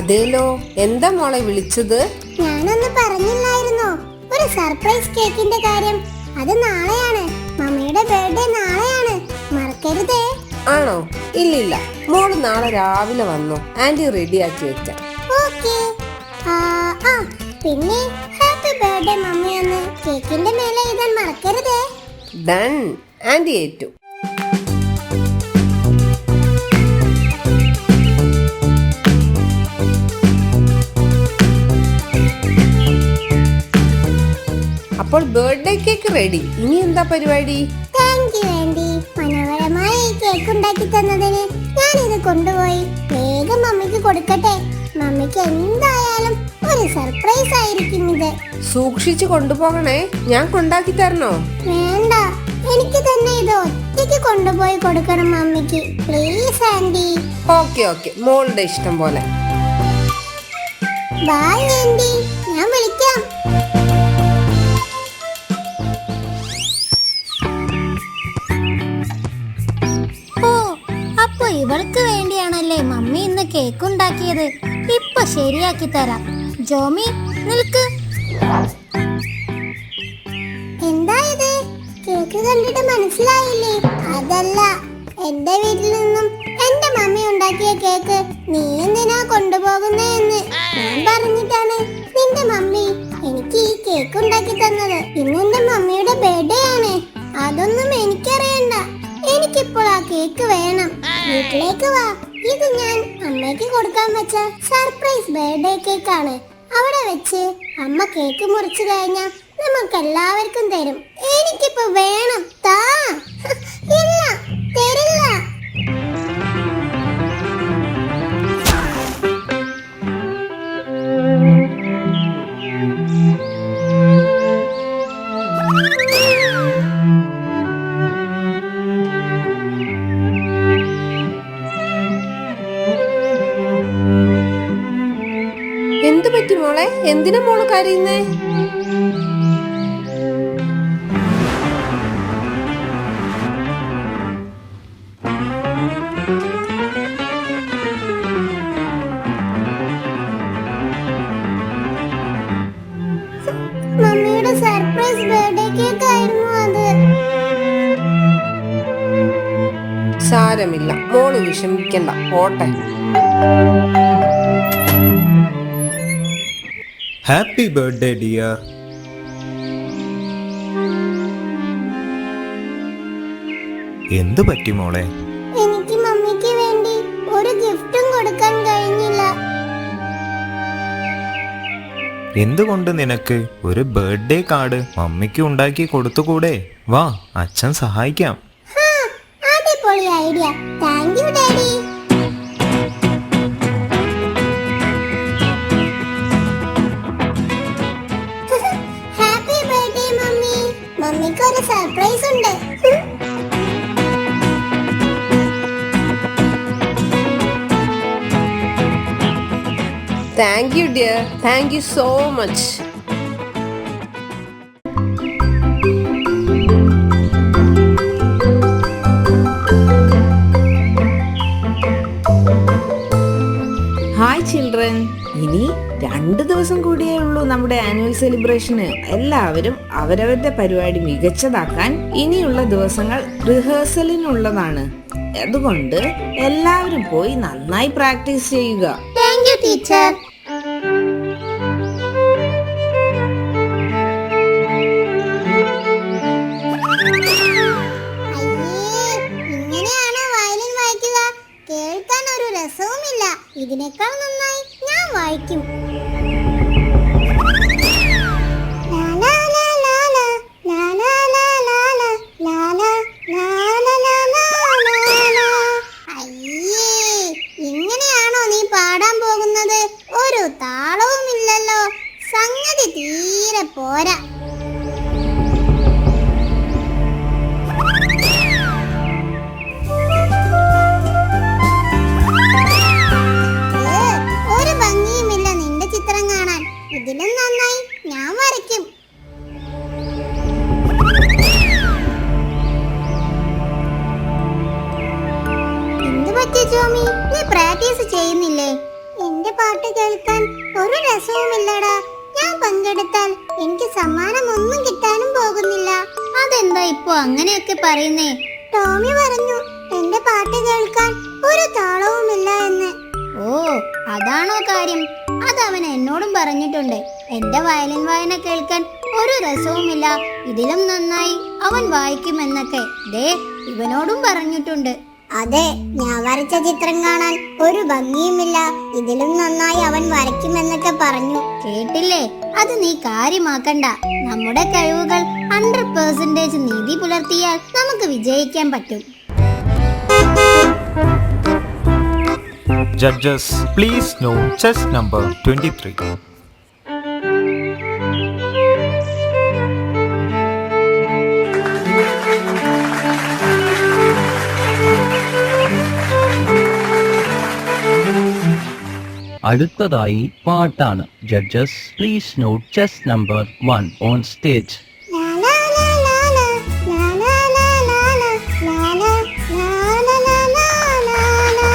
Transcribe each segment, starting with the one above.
അതേലോ, എന്താ മോളെ വിളിച്ചത്? ഞാനൊന്ന് പറഞ്ഞില്ലായിരുന്നോ ഒരു സർപ്രൈസ് കേക്കിന്റെ കാര്യം? അത് നാളെയാണ്. മമ്മിയുടെ ബർത്ത്ഡേ നാളെയാണ്, മറക്കരുതേ. ആണോ? ഇല്ലില്ല, മോള് നാളെ രാവിലെ വന്നോ, ആന്റി റെഡിയാക്കി വെക്കാം. ഓക്കേ. പിന്നെ ഹാപ്പി ബർത്ത്ഡേ മമ്മി എന്ന് കേക്കിന്റെ മേലെ എഴുതാൻ മറക്കരുതേ. ഡൺ, ആന്റി ഏറ്റു. അപ്പോൾ ബർത്ത്ഡേ കേക്ക് റെഡി. ഇനി എന്താ പരിപാടി? താങ്ക് യു ആന്റി, മനോഹരമായ ഈ കേക്ക് ഉണ്ടാക്കി തന്നതിന്. ഞാനിത് കൊണ്ടുപോയി വേഗം മമ്മിക്ക് കൊടുക്കട്ടെ. മമ്മിക്ക് എന്തായാലും ഒരു സർപ്രൈസ് ആയിരിക്കും ഇത്. സൂക്ഷിച്ചു കൊണ്ടുപോകണേ. ഞാൻ കൊണ്ടാക്കി തരണോ? വേണ്ട, എനിക്ക് തന്നെ ഇത് ഒറ്റയ്ക്ക് കൊണ്ടുപോയി കൊടുക്കണം മമ്മിക്ക്, പ്ലീസ് ആന്റി. ഓക്കെ ഓക്കെ, മോളുടെ ഇഷ്ടം പോലെ. ബൈ ആന്റി, ഞാൻ വിളിക്കാം. അപ്പൊ ഇവൾക്ക് വേണ്ടിയാണല്ലേ മമ്മി ഇന്ന് കേക്ക് ഉണ്ടാക്കിയത്. ഇപ്പൊ ശരിയാക്കി തരാം. ജോമി നിൽക്ക്. എന്താ ഇത്? കേക്ക് കണ്ടിട്ട് മനസ്സിലായില്ലേ? അതല്ല, എന്റെ വീട്ടിൽ നിന്നും എന്റെ മമ്മി ഉണ്ടാക്കിയ കേക്ക് നീ എന്തിനാ കൊണ്ടുപോകുന്നേ എന്ന് ഞാൻ പറഞ്ഞിട്ടാണ് നിന്റെ മമ്മി എനിക്ക് ഈ കേക്ക് ഉണ്ടാക്കി തന്നത്. ഇന്ന് എന്റെ മമ്മിയുടെ ബർത്ത്ഡേ ആണ്. അതൊന്നും എനിക്കറിയണ്ട. എനിക്കിപ്പോൾ ആ കേക്ക് വേണം. വീട്ടിലേക്ക് വാ. ഇത് ഞാൻ അമ്മയ്ക്ക് കൊടുക്കാൻ വെച്ച സർപ്രൈസ് ബർത്ത്ഡേ കേക്കാണ്. അവിടെ വെച്ച് അമ്മ കേക്ക് മുറിച്ചു കഴിഞ്ഞാൽ നമുക്ക് എല്ലാവർക്കും തരും. എനിക്കിപ്പോ വേണം. താ. ഇല്ല, തരില്ല. എന്തു പറ്റി മോളെ? എന്തിനാ മോള് കരയുന്നേ? മമ്മിയുടെ സർപ്രൈസ് ബർത്ത്ഡേ കേക്ക് ആയിരുന്നു അത്. സാരമില്ല, മോള് വിഷമിക്കണ്ട, പോട്ടെ. Happy birthday dear. എന്ത് പറ്റി മോളെ? എനിക്ക് മമ്മിക്ക് വേണ്ടി ഒരു ഗിഫ്റ്റും കൊടുക്കാൻ കഴിഞ്ഞില്ല. എന്തുകൊണ്ട് നിനക്ക് ഒരു ബർത്ത്ഡേ കാർഡ് മമ്മിക്ക് ഉണ്ടാക്കി കൊടുത്തുകൂടെ? വാ, അച്ഛൻ സഹായിക്കാം. അടിപൊളി idea. Thank you daddy. Happy birthday mummy. മമ്മിക്ക് ഒരു സർപ്രൈസ് ഉണ്ട്. Thank you dear, thank you so much. Hi children, ഇനി 2 ദിവസം കൂടിയേ ഉള്ളൂ നമ്മുടെ ആനുവൽ സെലിബ്രേഷന്. എല്ലാവരും അവരവരുടെ പരിപാടി മികച്ചതാക്കാൻ ഇനിയുള്ള ദിവസങ്ങൾ റിഹേഴ്സലിനുള്ളതാണ്. അതുകൊണ്ട് എല്ലാവരും പോയി നന്നായി പ്രാക്ടീസ് ചെയ്യുക. Thank you teacher. ഇങ്ങനെയാണോ വയലിൻ വായിക്കുക? കേൾക്കാൻ ഒരു രസവുമില്ല. ഇതിനേക്കാൾ നന്നായി ഞാൻ വായിക്കും. ഇങ്ങനെയാണോ നീ പാടാൻ പോകുന്നത്? ഒരു താളവുമില്ലല്ലോ. സംഗതി തീരെ പോരാ. ഒരു ഭംഗിയുമില്ല നിന്റെ ചിത്രം കാണാൻ. ഇതിലും നന്നായി ഞാൻ വരയ്ക്കും. എന്ത് പറ്റി ജോമി? നീ പ്രാക്ടീസ് ചെയ്യുന്നില്ലേ? എന്റെ പാട്ട് കേൾക്കാൻ ഒരു രസവുമില്ലടാ. ഞാൻ പങ്കെടുത്താൽ എനിക്ക് സമ്മാനമൊന്നും കിട്ടാനും പോകുന്നില്ല. അതെന്താ ഇപ്പൊ അങ്ങനെയൊക്കെ പറയുന്നേ? ടോമി പറഞ്ഞു എന്റെ പാട്ട് കേൾക്കാൻ ഒരു താളവുമില്ല എന്ന്. ഓ, അതാണോ കാര്യം? അതവൻ എന്നോടും പറഞ്ഞിട്ടുണ്ട്. എന്റെ വയലിൻ വായന കേൾക്കാൻ ഒരു രസവുമില്ല, ഇതിലും നന്നായി അവൻ വായിക്കുമെന്നൊക്കെ. ദേ, ഇവനോടും പറഞ്ഞിട്ടുണ്ട്. അതെ, ഞാൻ വരച്ച ചിത്രം കാണാൻ ഒരു ഭംഗിയുമില്ല, ഇതിലും നന്നായി അവൻ വരയ്ക്കുമെന്നൊക്കെ പറഞ്ഞു. കേട്ടില്ലേ? അത് നീ കാര്യമാക്കണ്ട. നമ്മുടെ കഴിവുകൾ 100% നീതി പുലർത്തിയാൽ നമുക്ക് വിജയിക്കാൻ പറ്റും. Judges, please note chess number 23. അടുത്തതായി പാട്ടാണ്. Judges please note chest number 1 on stage. ലാ ലാ ലാ ലാ ലാ, ലാ ലാ ലാ ലാ ലാ, ലാ ലാ ലാ ലാ ലാ ലാ ലാ.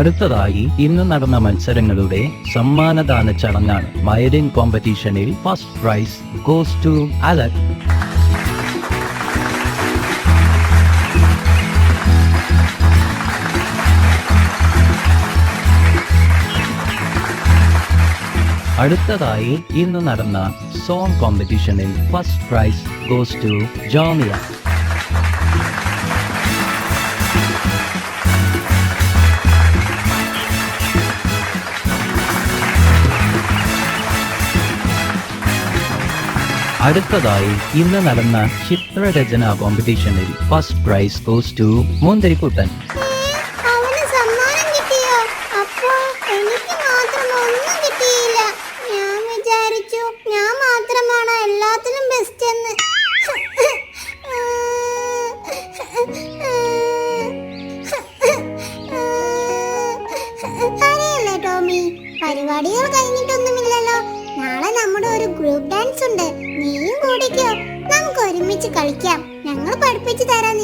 അടുത്തതായി ഇന്ന് നടന്ന മത്സരങ്ങളുടെ സമ്മാനദാന ചടങ്ങാണ്. വയലിൻ കോമ്പറ്റീഷനിൽ first prize goes to Alec. അടുത്തതായി ഇന്ന് നടന്ന സോങ് കോമ്പറ്റീഷനിൽ first prize goes to Jomiya. അടുത്തതായി ഇന്ന് നടന്ന ചിത്രരചന കോമ്പറ്റീഷനിൽ ഫസ്റ്റ് പ്രൈസ് ഗോസ് ടു മുന്തിരിക്കുട്ടൻ. അവന് സമ്മാനം കിട്ടിയോ? അപ്പോ എനിക്ക് മാത്രം ഒന്നും കിട്ടിയില്ല. ഞാൻ വിചാരിച്ചു ഞാൻ മാത്രമാണ് എല്ലാത്തിനും ബെസ്റ്റ് എന്ന്. അറിയല്ലേ ടോമി, പരിപാടികൾ കഴിഞ്ഞിട്ടൊന്നുമില്ലല്ലോ. നാളെ നമ്മുടെ ഒരു ഗ്രൂപ്പ് ഡാൻസ് ഉണ്ട്. നീയും കൂടിക്കോ, നമുക്ക് ഒരുമിച്ച് കളിക്കാം. ഞങ്ങൾ പഠിപ്പിച്ചു തരാം.